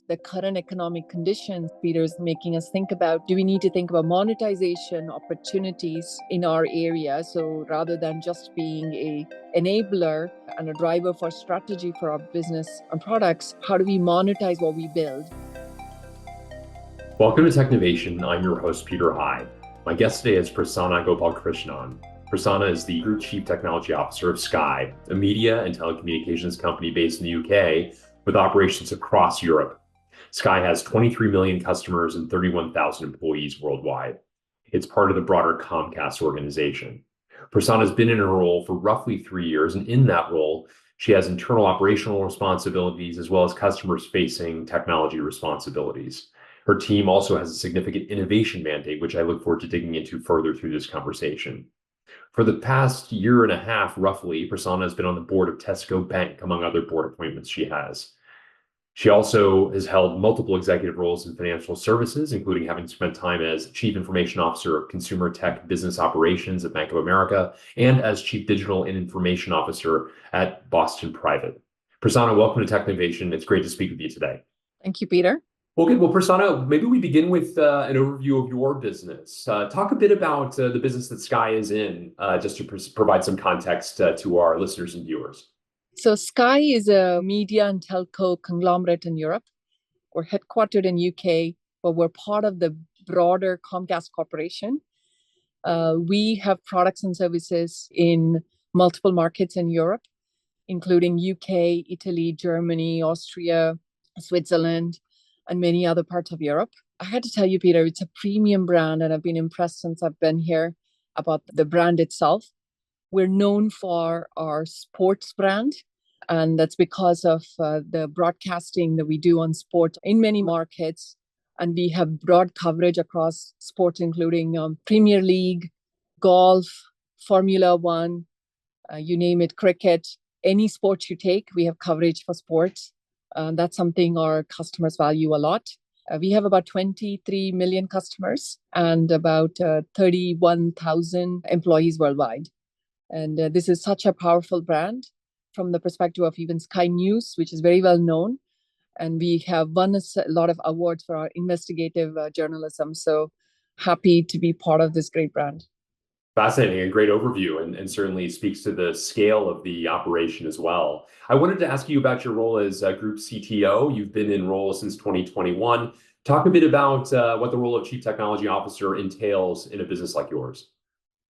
the current economic conditions, Peter, is making us think about, do we need to think about monetization opportunities in our area? So rather than just being a enabler and a driver for strategy for our business and products, how do we monetize what we build? Welcome to Technovation. I'm your host, Peter Hyde. My guest today is Prasanna Gopalakrishnan. Prasanna is the Group Chief Technology Officer of Sky, a media and telecommunications company based in the UK with operations across Europe. Sky has 23 million customers and 31,000 employees worldwide. It's part of the broader Comcast organization. Prasanna has been in her role for roughly 3 years, and in that role, she has internal operational responsibilities as well as customers-facing technology responsibilities. Her team also has a significant innovation mandate, which I look forward to digging into further through this conversation. For the past year and a half, roughly, Prasanna has been on the board of Tesco Bank, among other board appointments she has. She also has held multiple executive roles in financial services, including having spent time as Chief Information Officer of Consumer Tech Business Operations at Bank of America and as Chief Digital and Information Officer at Boston Private. Prasanna, welcome to Technovation. It's great to speak with you today. Thank you, Peter. Okay, well, Prasanna, maybe we begin with an overview of your business. Talk a bit about the business that Sky is in, just to provide some context to our listeners and viewers. So Sky is a media and telco conglomerate in Europe. We're headquartered in UK, but we're part of the broader Comcast Corporation. We have products and services in multiple markets in Europe, including UK, Italy, Germany, Austria, Switzerland, and many other parts of Europe. I had to tell you, Peter, it's a premium brand, and I've been impressed since I've been here about the brand itself. We're known for our sports brand, and that's because of the broadcasting that we do on sport in many markets. And we have broad coverage across sports, including Premier League, golf, Formula One, you name it, cricket. Any sport you take, we have coverage for sports. That's something our customers value a lot. We have about 23 million customers and about 31,000 employees worldwide. And this is such a powerful brand from the perspective of even Sky News, which is very well known. And we have won a lot of awards for our investigative journalism. So happy to be part of this great brand. Fascinating, a great overview, and certainly speaks to the scale of the operation as well. I wanted to ask you about your role as Group CTO. You've been in role since 2021. Talk a bit about what the role of Chief Technology Officer entails in a business like yours.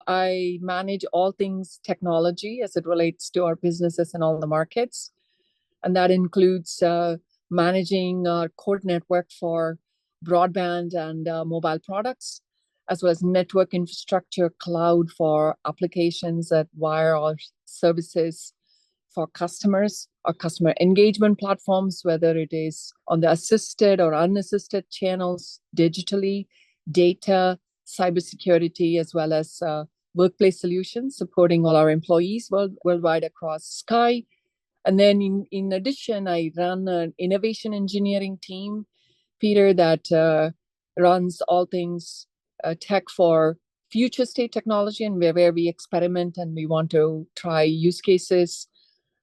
I manage all things technology as it relates to our businesses in all the markets. And that includes managing our core network for broadband and mobile products, as well as network infrastructure, cloud for applications that wire our services for customers, our customer engagement platforms, whether it is on the assisted or unassisted channels, digitally, data, cybersecurity, as well as workplace solutions, supporting all our employees worldwide across Sky. And then in addition, I run an innovation engineering team, Peter, that runs all things tech for future state technology, and where we experiment and we want to try use cases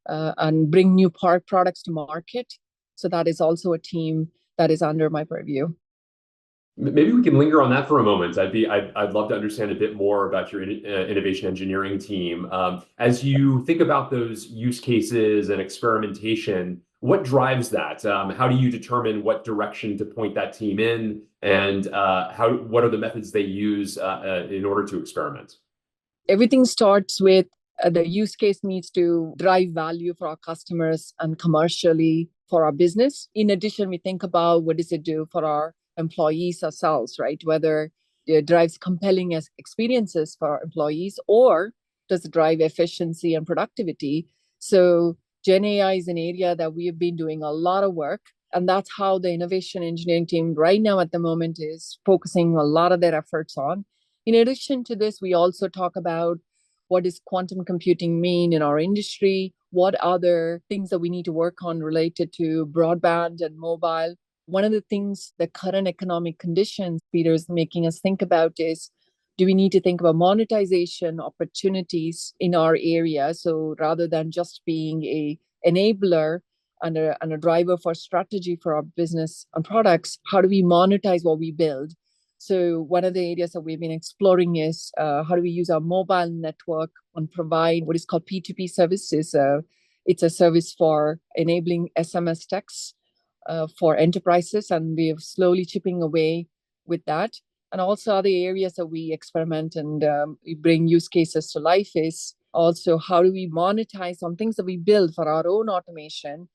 and bring new products to market. So that is also a team that is under my purview. Maybe we can linger on that for a moment. I'd love to understand a bit more about your innovation engineering team. As you think about those use cases and experimentation, what drives that? How do you determine what direction to point that team in, and what are the methods they use in order to experiment? Everything starts with the use case needs to drive value for our customers and commercially for our business. In addition, we think about what does it do for our employees ourselves, right? Whether it drives compelling experiences for our employees, or does it drive efficiency and productivity? So Gen AI is an area that we have been doing a lot of work, and that's how the innovation engineering team right now at the moment is focusing a lot of their efforts on. In addition to this, we also talk about what does quantum computing mean in our industry? What other things that we need to work on related to broadband and mobile? One of the things the current economic conditions, Peter, is making us think about is, do we need to think about monetization opportunities in our area? So rather than just being a enabler and a driver for strategy for our business and products. How do we monetize what we build? So one of the areas that we've been exploring is how do we use our mobile network and provide what is called P2P services. It's a service for enabling SMS texts for enterprises, and we're slowly chipping away with that. And also other areas that we experiment and we bring use cases to life is also how do we monetize on things that we build for our own automation?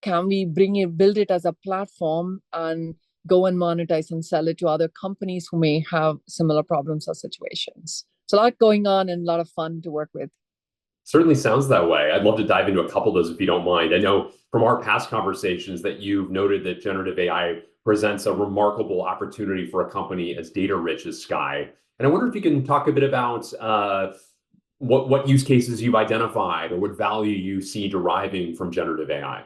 Can we build it as a platform and go and monetize and sell it to other companies who may have similar problems or situations? So a lot going on and a lot of fun to work with. Certainly sounds that way. I'd love to dive into a couple of those if you don't mind. I know from our past conversations that you've noted that generative AI presents a remarkable opportunity for a company as data rich as Sky. And I wonder if you can talk a bit about what use cases you've identified or what value you see deriving from generative AI.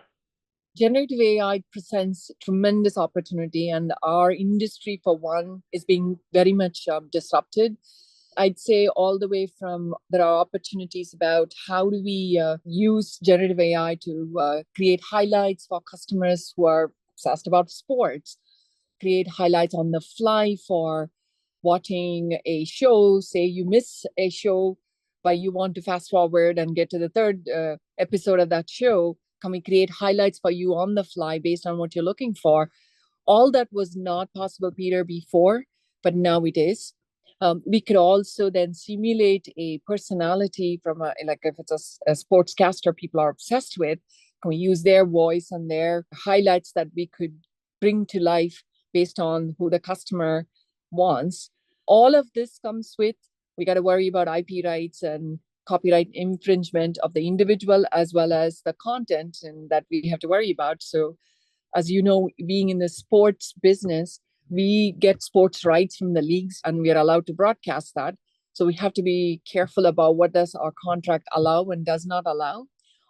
Generative AI presents tremendous opportunity, and our industry, for one, is being very much disrupted. I'd say all the way from there are opportunities about how do we use generative AI to create highlights for customers who are obsessed about sports, create highlights on the fly for watching a show. Say you miss a show, but you want to fast forward and get to the third episode of that show. Can we create highlights for you on the fly based on what you're looking for? All that was not possible, Peter, before, but now it is. We could also then simulate a personality from like if it's a sportscaster people are obsessed with, can we use their voice and their highlights that we could bring to life based on who the customer wants? All of this comes with, we got to worry about IP rights and copyright infringement of the individual as well as the content, and that we have to worry about. So as you know, being in the sports business, we get sports rights from the leagues and we are allowed to broadcast that. So we have to be careful about what does our contract allow and does not allow.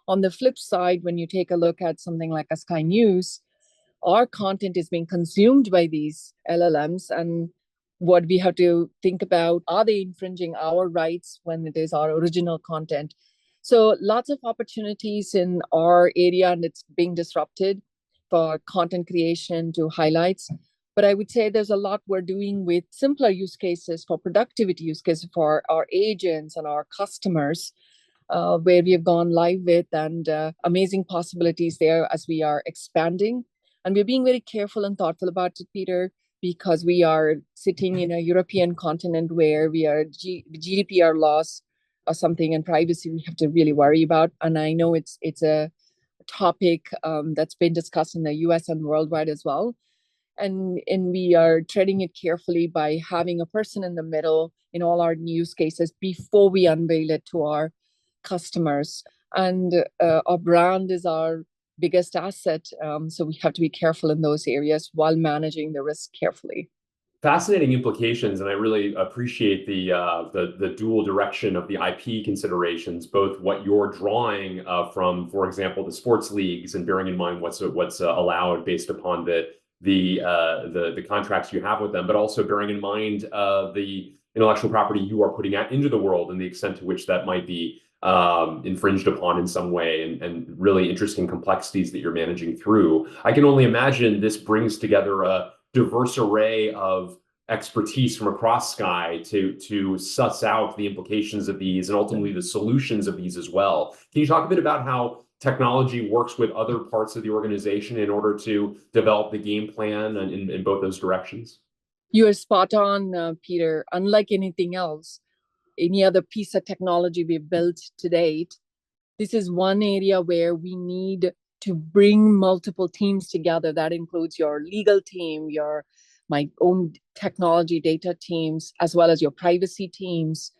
On the flip side, when you take a look at something like a Sky News, our content is being consumed by these LLMs, and what we have to think about, are they infringing our rights when it is our original content? So lots of opportunities in our area, and it's being disrupted for content creation to highlights. But I would say there's a lot we're doing with simpler use cases for productivity use cases for our agents and our customers, where we have gone live with, and amazing possibilities there as we are expanding. And we're being very careful and thoughtful about it, Peter, because we are sitting in a European continent where we are GDPR laws or something, and privacy we have to really worry about. And I know it's a topic that's been discussed in the US and worldwide as well. And we are treading it carefully by having a person in the middle in all our use cases before we unveil it to our customers. And our brand is our biggest asset. So we have to be careful in those areas while managing the risk carefully. Fascinating implications, and I really appreciate the dual direction of the IP considerations, both what you're drawing from, for example, the sports leagues, and bearing in mind what's allowed based upon the contracts you have with them, but also bearing in mind the intellectual property you are putting out into the world and the extent to which that might be infringed upon in some way, and really interesting complexities that you're managing through. I can only imagine this brings together a diverse array of expertise from across Sky to suss out the implications of these and ultimately the solutions of these as well. Can you talk a bit about how technology works with other parts of the organization in order to develop the game plan in both those directions? You are spot on, Peter. Unlike anything else, any other piece of technology we've built to date, this is one area where we need to bring multiple teams together. That includes your legal team, my own technology data teams, as well as your privacy teams,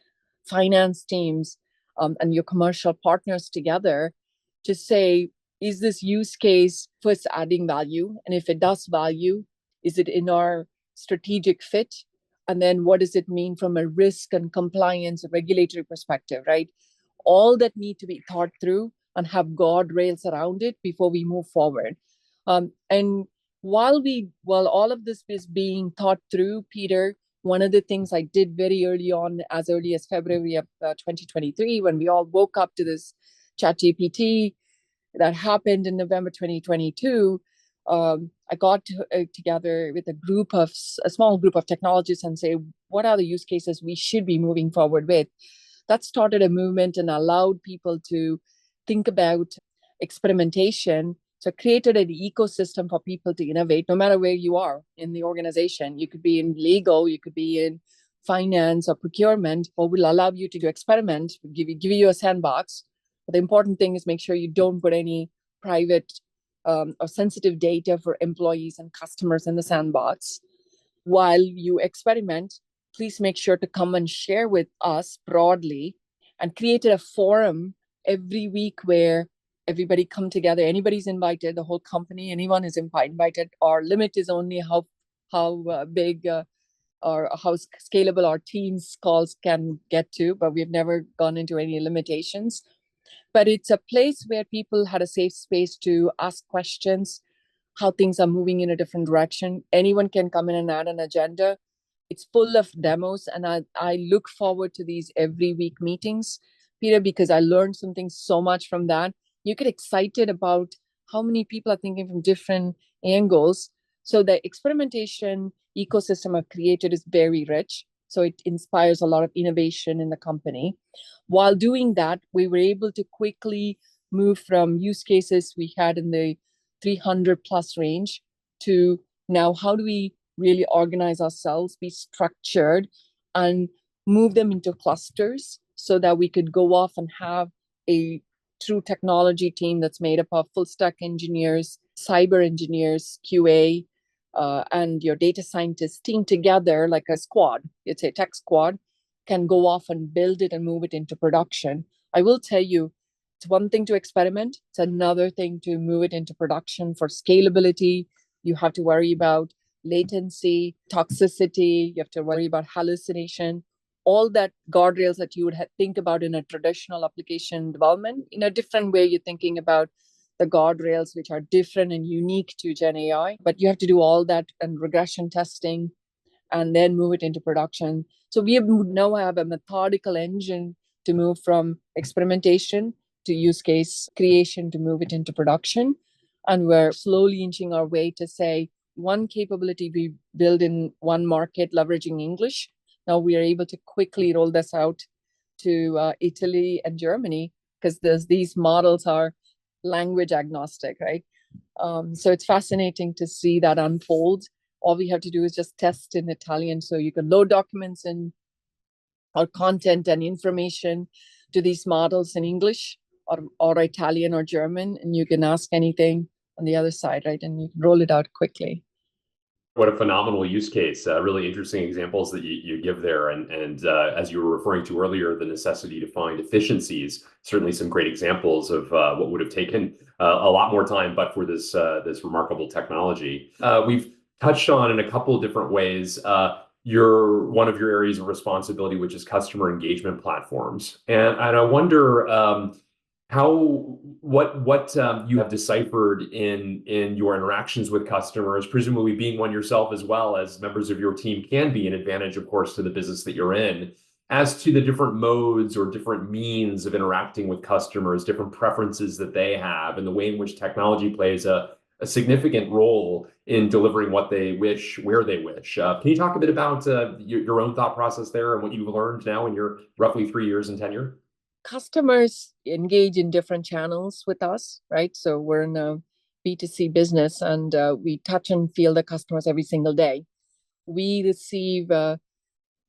finance teams, and your commercial partners together to say, is this use case first adding value? And if it does value, is it in our strategic fit? And then what does it mean from a risk and compliance and regulatory perspective, right? All that need to be thought through and have guardrails around it before we move forward. And while all of this is being thought through, Peter, one of the things I did very early on, as early as February of 2023, when we all woke up to this ChatGPT, that happened in November 2022, I got together with a small group of technologists and say, what are the use cases we should be moving forward with? That started a movement and allowed people to think about experimentation. So created an ecosystem for people to innovate, no matter where you are in the organization. You could be in legal, you could be in finance or procurement, or will allow you to experiment, give you a sandbox. But the important thing is make sure you don't put any private or sensitive data for employees and customers in the sandbox. While you experiment, please make sure to come and share with us broadly, and created a forum every week where everybody come together. Anybody's invited, the whole company, anyone is invited. Our limit is only how big or how scalable our team's calls can get to, but we've never gone into any limitations. But it's a place where people had a safe space to ask questions, how things are moving in a different direction. Anyone can come in and add an agenda. It's full of demos, and I look forward to these every week meetings, Peter, because I learned something so much from that. You get excited about how many people are thinking from different angles. So the experimentation ecosystem I've created is very rich. So it inspires a lot of innovation in the company. While doing that, we were able to quickly move from use cases we had in the 300 plus range to now how do we really organize ourselves, be structured, and move them into clusters so that we could go off and have a true technology team that's made up of full stack engineers, cyber engineers, QA, and your data scientists team together like a squad. It's a tech squad, can go off and build it and move it into production. I will tell you, it's one thing to experiment, it's another thing to move it into production. For scalability, you have to worry about latency, toxicity, you have to worry about hallucination, all that guardrails that you would think about in a traditional application development. In a different way, you're thinking about the guardrails, which are different and unique to Gen AI. But you have to do all that and regression testing and then move it into production. So we now have a methodical engine to move from experimentation to use case creation to move it into production. And we're slowly inching our way to say one capability we build in one market leveraging English. Now we are able to quickly roll this out to Italy and Germany, because these models are language agnostic, right? So it's fascinating to see that unfold. All we have to do is just test in Italian. So you can load documents in or content and information to these models in English or Italian or German, and you can ask anything on the other side, right? And you can roll it out quickly. What a phenomenal use case. Really interesting examples that you give there. And as you were referring to earlier, the necessity to find efficiencies, certainly some great examples of what would have taken a lot more time, but for this remarkable technology. We've touched on in a couple of different ways one of your areas of responsibility, which is customer engagement platforms. And I wonder what you have deciphered in your interactions with customers, presumably being one yourself as well as members of your team can be an advantage, of course, to the business that you're in, as to the different modes or different means of interacting with customers, different preferences that they have, and the way in which technology plays a significant role in delivering what they wish, where they wish. Can you talk a bit about your own thought process there and what you've learned now in your roughly 3 years in tenure? Customers engage in different channels with us, right? So we're in a B2C business, and we touch and feel the customers every single day. We receive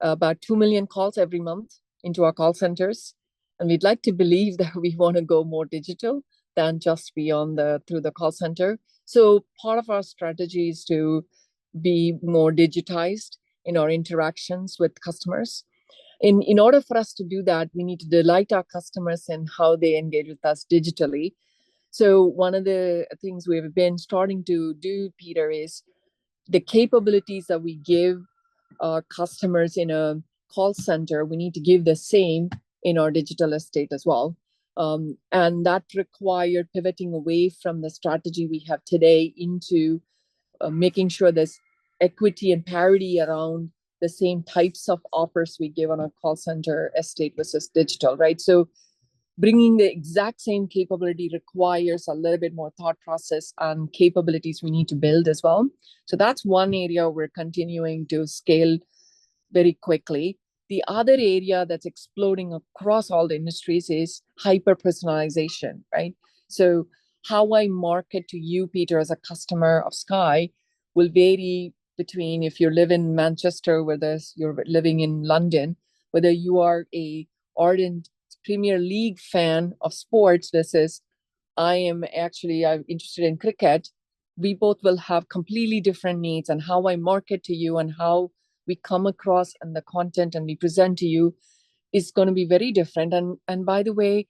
about 2 million calls every month into our call centers. And we'd like to believe that we want to go more digital than just be through the call center. So part of our strategy is to be more digitized in our interactions with customers. In order for us to do that, we need to delight our customers in how they engage with us digitally. So one of the things we've been starting to do, Peter, is the capabilities that we give our customers in a call center, we need to give the same in our digital estate as well. And that required pivoting away from the strategy we have today into making sure there's equity and parity around the same types of offers we give on a call center estate versus digital, right? So bringing the exact same capability requires a little bit more thought process and capabilities we need to build as well. So that's one area we're continuing to scale very quickly. The other area that's exploding across all the industries is hyper-personalization, right? So how I market to you, Peter, as a customer of Sky will vary between if you live in Manchester, whether you're living in London, whether you are a ardent Premier League fan of sports versus I'm interested in cricket. We both will have completely different needs, and how I market to you and how we come across and the content and we present to you is going to be very different. And by the way,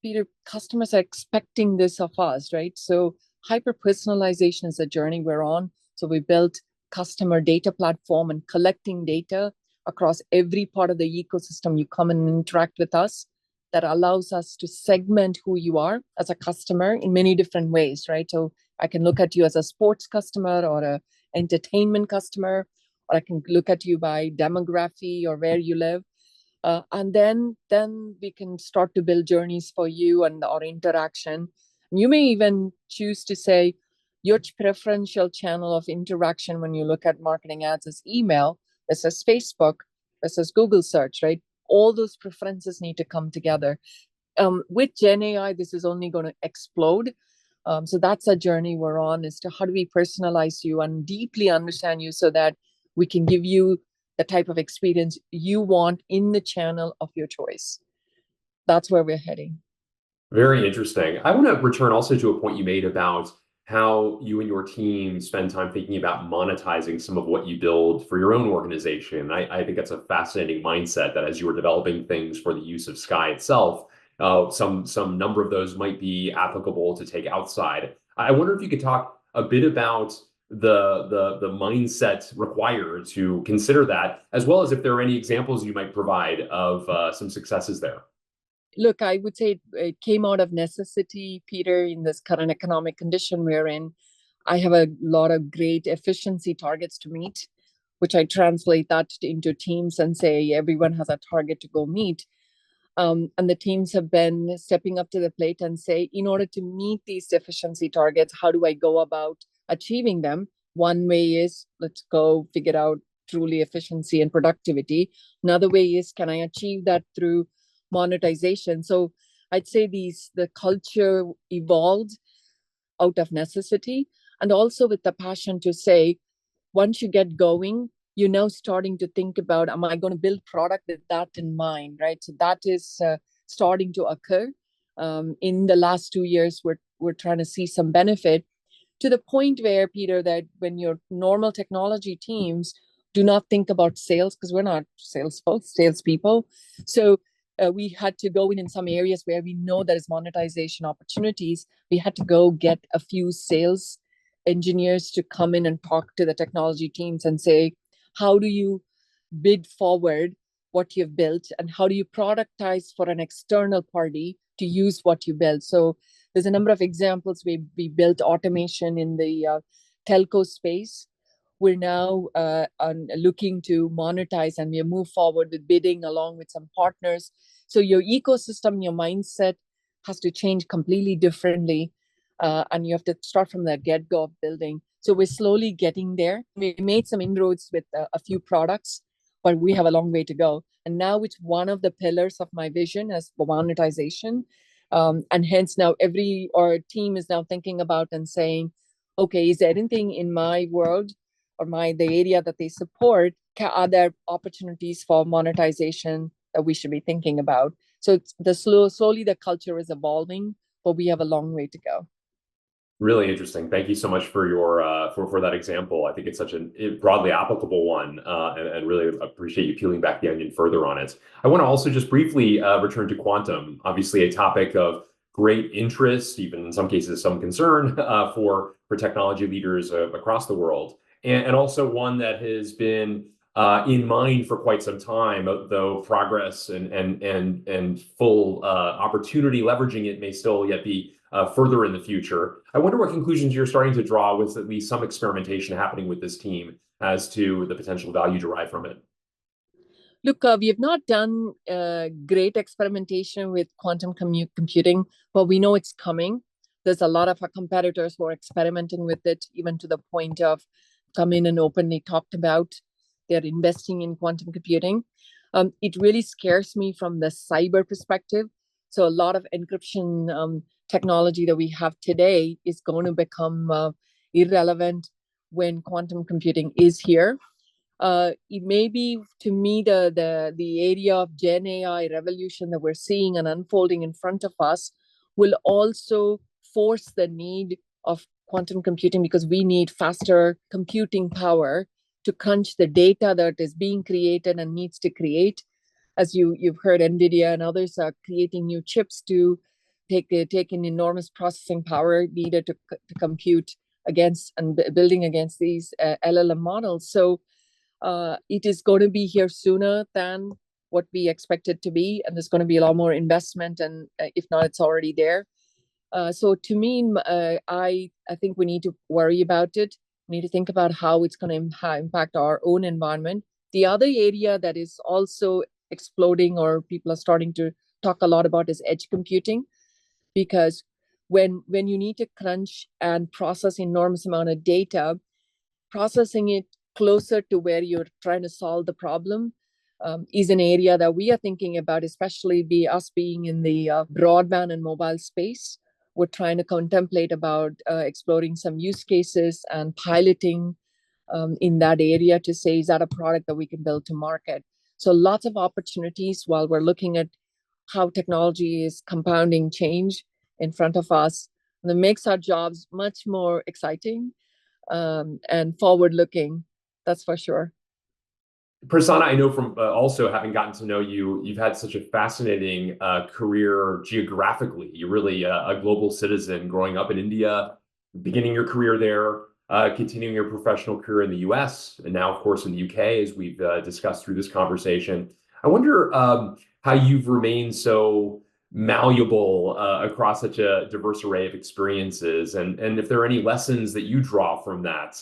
Peter, customers are expecting this of us, right? So hyper personalization is a journey we're on. So we built customer data platform and collecting data across every part of the ecosystem you come and interact with us, that allows us to segment who you are as a customer in many different ways, right? So I can look at you as a sports customer or a entertainment customer, or I can look at you by demography or where you live. And then we can start to build journeys for you and our interaction. You may even choose to say your preferential channel of interaction when you look at marketing ads is email versus Facebook versus Google search, right? All those preferences need to come together. With Gen AI, this is only going to explode. So that's a journey we're on, as to how do we personalize you and deeply understand you so that we can give you the type of experience you want in the channel of your choice. That's where we're heading. Very interesting. I want to return also to a point you made about how you and your team spend time thinking about monetizing some of what you build for your own organization. I think that's a fascinating mindset, that as you were developing things for the use of Sky itself, some number of those might be applicable to take outside. I wonder if you could talk a bit about the mindset required to consider that, as well as if there are any examples you might provide of some successes there. Look, I would say it came out of necessity, Peter, in this current economic condition we're in. I have a lot of great efficiency targets to meet, which I translate that into teams and say everyone has a target to go meet. And the teams have been stepping up to the plate and say, in order to meet these efficiency targets, how do I go about achieving them? One way is, let's go figure out truly efficiency and productivity. Another way is, can I achieve that through monetization? So I'd say the culture evolved out of necessity, and also with the passion to say, once you get going, you're now starting to think about, am I going to build product with that in mind, right? So that is starting to occur. In the last 2 years, we're trying to see some benefit, to the point where, Peter, that when your normal technology teams do not think about sales, because we're not salespeople. So we had to go in some areas where we know there is monetization opportunities. We had to go get a few sales engineers to come in and talk to the technology teams and say, how do you bid forward what you've built, and how do you productize for an external party to use what you built? So there's a number of examples. We built automation in the telco space. We're now looking to monetize, and we move forward with bidding along with some partners. So your ecosystem, your mindset has to change completely differently, and you have to start from the get-go of building. So we're slowly getting there. We made some inroads with a few products, but we have a long way to go. And now it's one of the pillars of my vision as for monetization. And hence now our team is now thinking about and saying, okay, is there anything in my world or the area that they support, are there opportunities for monetization that we should be thinking about? So slowly the culture is evolving, but we have a long way to go. Really interesting. Thank you so much for your for that example. I think it's such a broadly applicable one, and really appreciate you peeling back the onion further on it. I want to also just briefly return to quantum. Obviously, a topic of great interest, even in some cases some concern for technology leaders across the world, and also one that has been in mind for quite some time, though progress and full opportunity leveraging it may still yet be further in the future. I wonder what conclusions you're starting to draw with at least some experimentation happening with this team as to the potential value derived from it. Look, we have not done great experimentation with quantum computing, but we know it's coming. There's a lot of our competitors who are experimenting with it, even to the point of come in and openly talked about they're investing in quantum computing. It really scares me from the cyber perspective. So a lot of encryption technology that we have today is going to become irrelevant when quantum computing is here. It may be, to me, the area of Gen AI revolution that we're seeing and unfolding in front of us will also force the need of quantum computing, because we need faster computing power to crunch the data that is being created and needs to create. As you've heard, NVIDIA and others are creating new chips to take an enormous processing power needed to compute against and building against these LLM models. So it is going to be here sooner than what we expect it to be, and there's going to be a lot more investment, and if not, it's already there. So to me, I think we need to worry about it. We need to think about how it's going to impact our own environment. The other area that is also exploding, or people are starting to talk a lot about, is edge computing, because when you need to crunch and process enormous amount of data, processing it closer to where you're trying to solve the problem is an area that we are thinking about, especially us being in the broadband and mobile space. We're trying to contemplate about exploring some use cases and piloting in that area to say, is that a product that we can build to market? So lots of opportunities while we're looking at how technology is compounding change in front of us. And it makes our jobs much more exciting and forward-looking, that's for sure. Prasanna, I know from also having gotten to know you, you've had such a fascinating career geographically. You're really a global citizen, growing up in India, beginning your career there, continuing your professional career in the US, and now, of course, in the UK, as we've discussed through this conversation. I wonder how you've remained so malleable across such a diverse array of experiences, and if there are any lessons that you draw from that,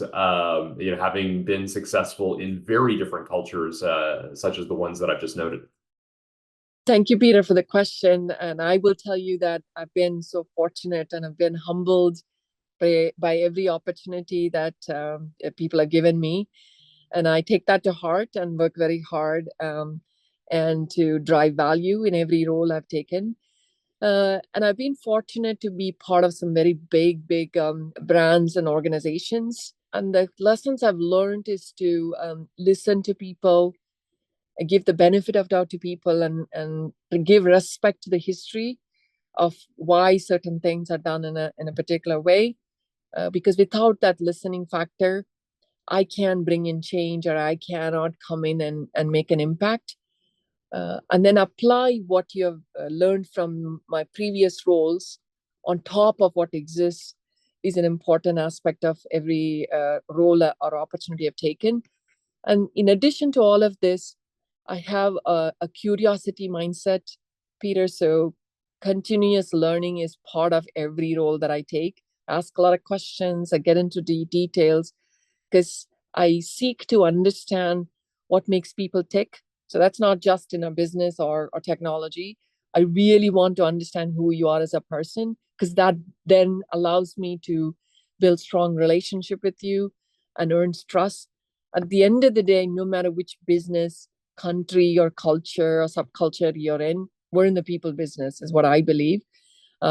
having been successful in very different cultures, such as the ones that I've just noted. Thank you, Peter, for the question. And I will tell you that I've been so fortunate and I've been humbled by every opportunity that people have given me. And I take that to heart and work very hard and to drive value in every role I've taken. And I've been fortunate to be part of some very big brands and organizations. And the lessons I've learned is to listen to people, give the benefit of doubt to people, and give respect to the history of why certain things are done in a particular way. Because without that listening factor, I can bring in change, or I cannot come in and make an impact. And then apply what you have learned from my previous roles on top of what exists is an important aspect of every role or opportunity I've taken. And in addition to all of this, I have a curiosity mindset, Peter. So continuous learning is part of every role that I take. Ask a lot of questions, I get into the details, because I seek to understand what makes people tick. So that's not just in a business or technology. I really want to understand who you are as a person, because that then allows me to build strong relationship with you and earns trust. At the end of the day, no matter which business, country, or culture or subculture you're in, we're in the people business, is what I believe,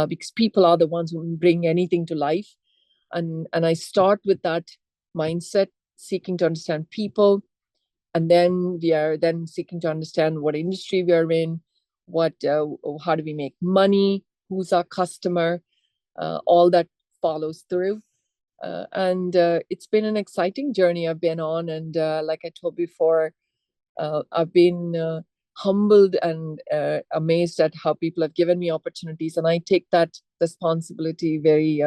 because people are the ones who bring anything to life. And I start with that mindset, seeking to understand people, and then we are then seeking to understand what industry we are in, what how do we make money, who's our customer, all that follows through. And it's been an exciting journey I've been on, and like I told before, I've been humbled and amazed at how people have given me opportunities, and I take that responsibility very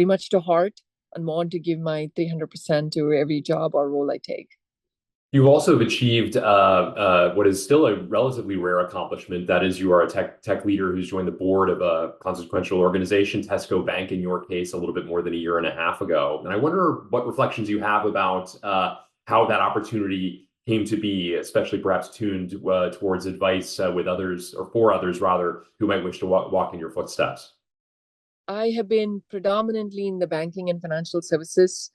much to heart, and want to give my 300% to every job or role I take. You also have achieved what is still a relatively rare accomplishment. That is, you are a tech leader who's joined the board of a consequential organization, Tesco Bank, in your case, a little bit more than a year and a half ago. And I wonder what reflections you have about how that opportunity came to be, especially perhaps tuned towards advice with others, or for others rather, who might wish to walk in your footsteps? I have been predominantly in the banking and financial services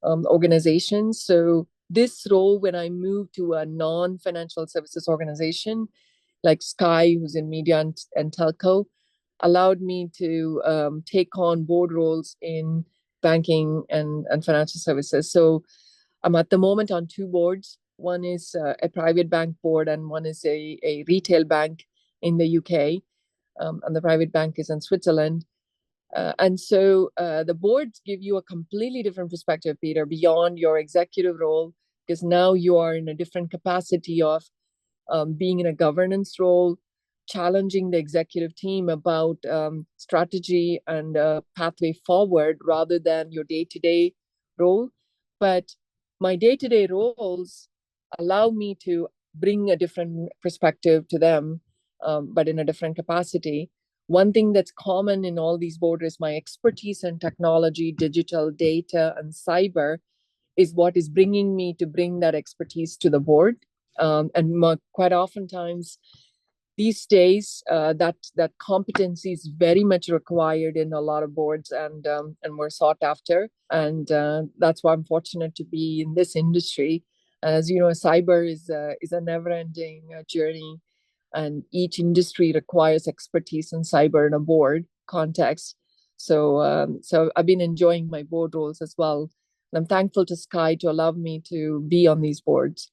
organizations. So this role, when I moved to a non-financial services organization like Sky, who's in media and telco, allowed me to take on board roles in banking and financial services. So I'm at the moment on two boards. One is a private bank board, and one is a retail bank in the UK. And the private bank is in Switzerland. And so the boards give you a completely different perspective, Peter, beyond your executive role, because now you are in a different capacity of being in a governance role, challenging the executive team about strategy and pathway forward rather than your day-to-day role. But my day-to-day roles allow me to bring a different perspective to them, but in a different capacity. One thing that's common in all these boards is my expertise in technology, digital data, and cyber is what is bringing me to bring that expertise to the board. Quite oftentimes these days, that competency is very much required in a lot of boards, and we're sought after. And that's why I'm fortunate to be in this industry. As you know, cyber is a never-ending journey, and each industry requires expertise in cyber in a board context. So I've been enjoying my board roles as well. And I'm thankful to Sky to allow me to be on these boards.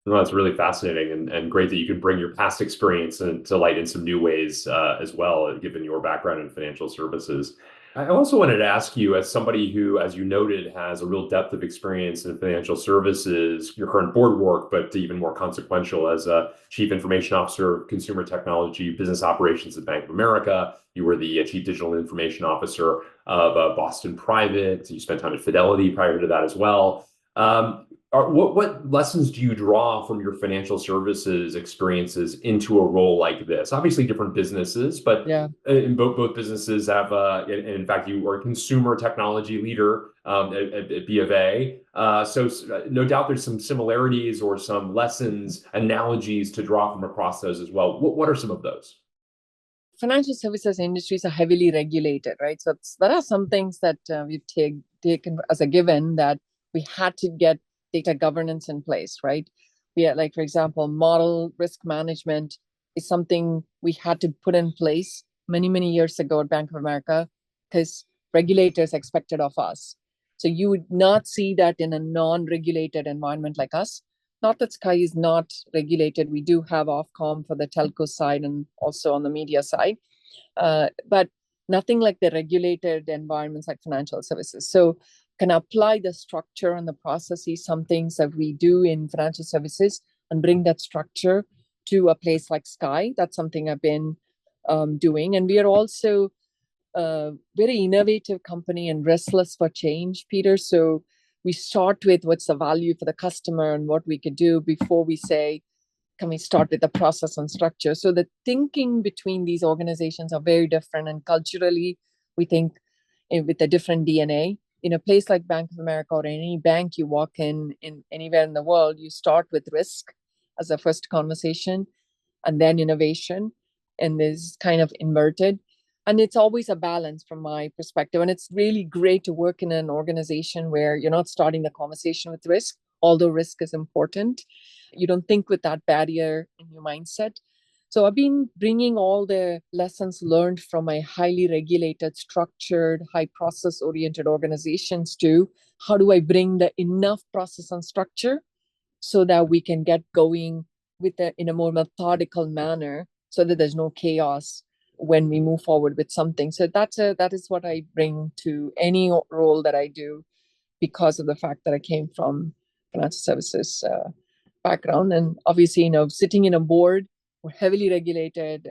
No, that's really fascinating and great that you can bring your past experience to light in some new ways as well, given your background in financial services. I also wanted to ask you, as somebody who, as you noted, has a real depth of experience in financial services, your current board work, but even more consequential as a Chief Information Officer of Consumer Technology Business Operations at Bank of America. You were the Chief Digital Information Officer of Boston Private. You spent time at Fidelity prior to that as well. What lessons do you draw from your financial services experiences into a role like this? Obviously, different businesses, but Yeah. in both businesses have, and in fact, you are a consumer technology leader at B of A. So no doubt there's some similarities or some lessons, analogies to draw from across those as well. What are some of those? Financial services industries are heavily regulated, right? So there are some things that we've taken as a given that we had to get data governance in place, right? We had, like, for example, model risk management is something we had to put in place many, many years ago at Bank of America because regulators expected of us. So you would not see that in a non-regulated environment like us. Not that Sky is not regulated. We do have Ofcom for the telco side and also on the media side, but nothing like the regulated environments like financial services. So can apply the structure and the processes, some things that we do in financial services, and bring that structure to a place like Sky. That's something I've been doing. And we are also a very innovative company and restless for change, Peter. So we start with what's the value for the customer and what we could do before we say, can we start with the process and structure? So the thinking between these organizations are very different. And culturally, we think with a different DNA. In a place like Bank of America or any bank you walk in anywhere in the world, you start with risk as a first conversation and then innovation. And this kind of inverted. And it's always a balance from my perspective. And it's really great to work in an organization where you're not starting the conversation with risk, although risk is important. You don't think with that barrier in your mindset. So I've been bringing all the lessons learned from my highly regulated, structured, high process oriented organizations to how do I bring the enough process and structure so that we can get going in a more methodical manner so that there's no chaos when we move forward with something. So that is what I bring to any role that I do because of the fact that I came from financial services background. And obviously, sitting in a board, we're heavily regulated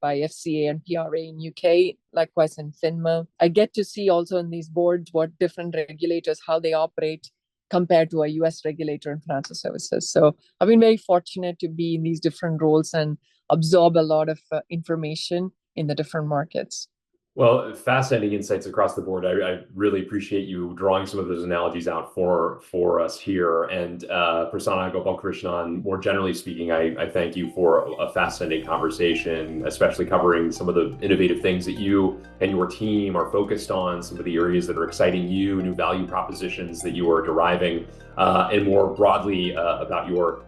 by FCA and PRA in UK, likewise in FINMA. I get to see also in these boards what different regulators, how they operate compared to a US regulator in financial services. So I've been very fortunate to be in these different roles and absorb a lot of information in the different markets. Well, fascinating insights across the board. I really appreciate you drawing some of those analogies out for us here. And Prasanna Gopalakrishnan, more generally speaking, I thank you for a fascinating conversation, especially covering some of the innovative things that you and your team are focused on, some of the areas that are exciting you, new value propositions that you are deriving, and more broadly about your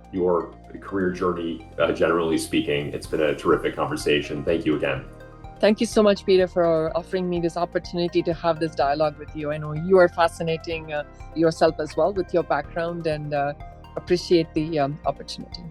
career journey, generally speaking. It's been a terrific conversation. Thank you again. Thank you so much, Peter, for offering me this opportunity to have this dialogue with you. I know you are fascinating yourself as well with your background, and appreciate the opportunity.